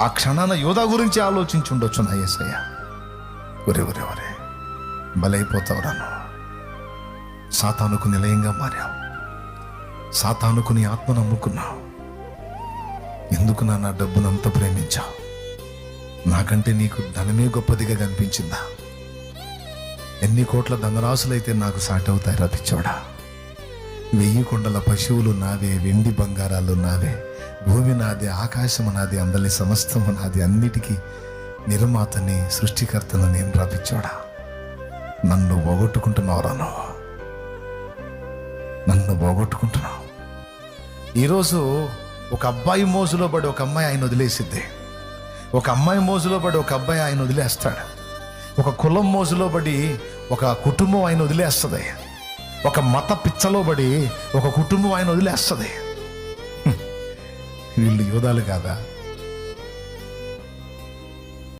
ఆ క్షణాన యోధా గురించి ఆలోచించి ఉండొచ్చు నా యేసయ్య. ఒరే ఒరే ఒరే, బలైపోతావురా నువ్వు. సాతానుకు నిలయంగా మారావు, సాతానుకు నీ ఆత్మను అమ్ముకున్నావు. ఎందుకు నా డబ్బును అంత ప్రేమించావు? నాకంటే నీకు ధనమే గొప్పదిగా కనిపించిందా? ఎన్ని కోట్ల ధనరాశులైతే నాకు సాటవుతాయి రా పిచ్చోడా. 1000 కొండల పశువులు నావే, వెండి బంగారాలు నావే, భూమి నాది, ఆకాశము నాది, అందరి సమస్తము నాది. అన్నిటికీ నిర్మాతని, సృష్టికర్తను నేను రా పిచ్చోడా. నన్ను పోగొట్టుకుంటున్నావురా నువ్వు, నన్ను పోగొట్టుకుంటున్నావు. ఈరోజు ఒక అబ్బాయి మోజులో పడి ఒక అమ్మాయి ఆయన వదిలేసిద్ది, ఒక అమ్మాయి మోజులో పడి ఒక అబ్బాయి ఆయన వదిలేస్తాడు, ఒక కులం మోజులో పడి ఒక కుటుంబం ఆయన వదిలేస్తుంది, ఒక మత పిచ్చలో పడి ఒక కుటుంబం ఆయన వదిలేస్తుంది. వీళ్ళు యోధాలు కాదా?